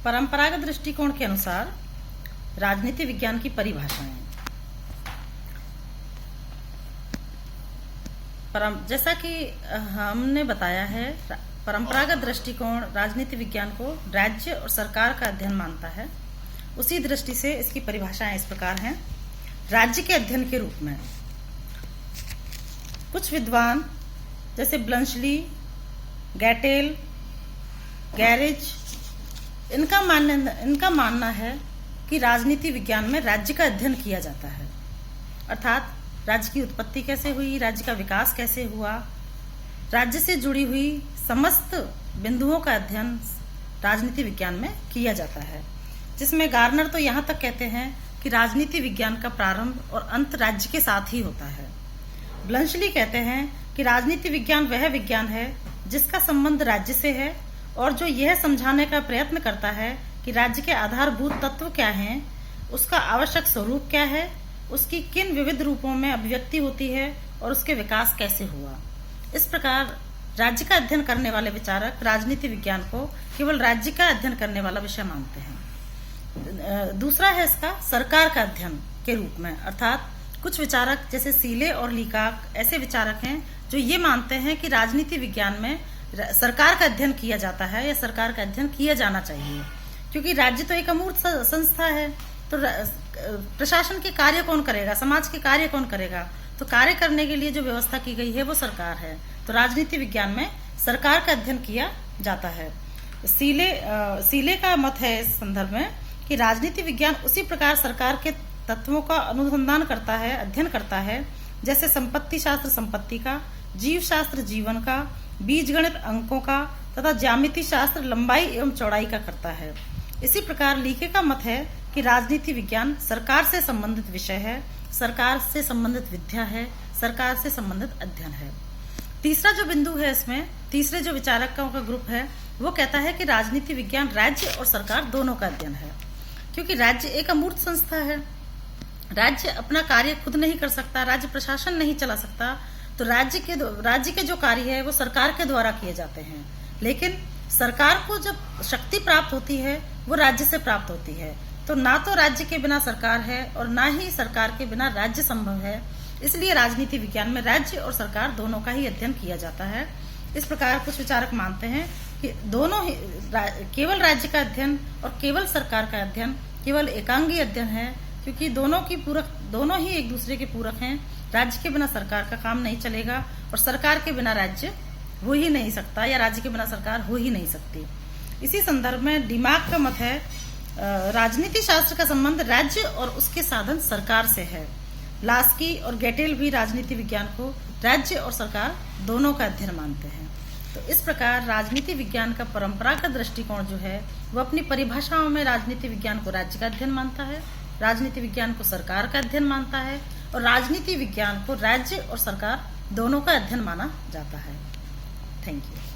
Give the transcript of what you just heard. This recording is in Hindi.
परंपरागत दृष्टिकोण के अनुसार राजनीति विज्ञान की परिभाषाएं। जैसा कि हमने बताया है, परंपरागत दृष्टिकोण राजनीति विज्ञान को राज्य और सरकार का अध्ययन मानता है। उसी दृष्टि से इसकी परिभाषाएं इस प्रकार हैं। राज्य के अध्ययन के रूप में कुछ विद्वान जैसे ब्लंशली, गैटेल, गैरेज, इनका मानना है कि राजनीति विज्ञान में राज्य का अध्ययन किया जाता है, अर्थात राज्य की उत्पत्ति कैसे हुई, राज्य का विकास कैसे हुआ, राज्य से जुड़ी हुई समस्त बिंदुओं का अध्ययन राजनीति विज्ञान में किया जाता है। जिसमें गार्नर तो यहाँ तक कहते हैं कि राजनीति विज्ञान का प्रारंभ और अंत राज्य के साथ ही होता है। ब्लंशली कहते हैं कि राजनीति विज्ञान वह विज्ञान है जिसका संबंध राज्य से है और जो यह समझाने का प्रयत्न करता है कि राज्य के आधारभूत तत्व क्या हैं, उसका आवश्यक स्वरूप क्या है, उसकी किन विविध रूपों में अभिव्यक्ति होती है और उसके विकास कैसे हुआ। इस प्रकार राज्य का अध्ययन करने वाले विचारक राजनीति विज्ञान को केवल राज्य का अध्ययन करने वाला विषय मानते हैं। दूसरा है इसका सरकार का अध्ययन के रूप में, अर्थात कुछ विचारक जैसे सीले और लीकाक ऐसे विचारक हैं जो ये मानते हैं कि राजनीति विज्ञान में सरकार का अध्ययन किया जाता है या सरकार का अध्ययन किया जाना चाहिए, क्योंकि राज्य तो एक अमूर्त संस्था है। तो प्रशासन के कार्य कौन करेगा, समाज के कार्य कौन करेगा, तो कार्य करने के लिए जो व्यवस्था की गई है वो सरकार है। तो राजनीति विज्ञान में सरकार का अध्ययन किया जाता है। सीले का मत है इस संदर्भ में कि राजनीति विज्ञान उसी प्रकार सरकार के तत्वों का अनुसंधान करता है, अध्ययन करता है, जैसे संपत्ति शास्त्र संपत्ति का, जीव शास्त्र जीवन का, बीजगणित अंकों का तथा ज्यामिति शास्त्र लंबाई एवं चौड़ाई का करता है। इसी प्रकार लीके का मत है कि राजनीति विज्ञान सरकार से संबंधित विषय है, सरकार से संबंधित विद्या है, सरकार से संबंधित अध्ययन है। तीसरा जो बिंदु है इसमें, तीसरे जो विचारकों का ग्रुप है वो कहता है कि राजनीति विज्ञान राज्य और सरकार दोनों का अध्ययन है, क्योंकि राज्य एक अमूर्त संस्था है। राज्य अपना कार्य खुद नहीं कर सकता, राज्य प्रशासन नहीं चला सकता, तो राज्य के जो कार्य है वो सरकार के द्वारा किए जाते हैं। लेकिन सरकार को जब शक्ति प्राप्त होती है वो राज्य से प्राप्त होती है। तो ना तो राज्य के बिना सरकार है और ना ही सरकार के बिना राज्य संभव है। इसलिए राजनीति विज्ञान में राज्य और सरकार दोनों का ही अध्ययन किया जाता है। इस प्रकार कुछ विचारक मानते हैं कि दोनों ही केवल राज्य का अध्ययन और केवल सरकार का अध्ययन केवल एकांगी अध्ययन है, क्योंकि दोनों ही एक दूसरे के पूरक हैं। राज्य के बिना सरकार का काम नहीं चलेगा और सरकार के बिना राज्य हो ही नहीं सकता या राज्य के बिना सरकार हो ही नहीं सकती। इसी संदर्भ में दिमाग का मत है राजनीति शास्त्र का संबंध राज्य और उसके साधन सरकार से है। लास्की और गेटेल भी राजनीति विज्ञान को राज्य और सरकार दोनों का अध्ययन मानते हैं। तो इस प्रकार राजनीति विज्ञान का परंपरागत दृष्टिकोण जो है वो अपनी परिभाषाओं में राजनीति विज्ञान को राज्य का अध्ययन मानता है, राजनीति विज्ञान को सरकार का अध्ययन मानता है और राजनीति विज्ञान को राज्य और सरकार दोनों का अध्ययन माना जाता है। Thank you.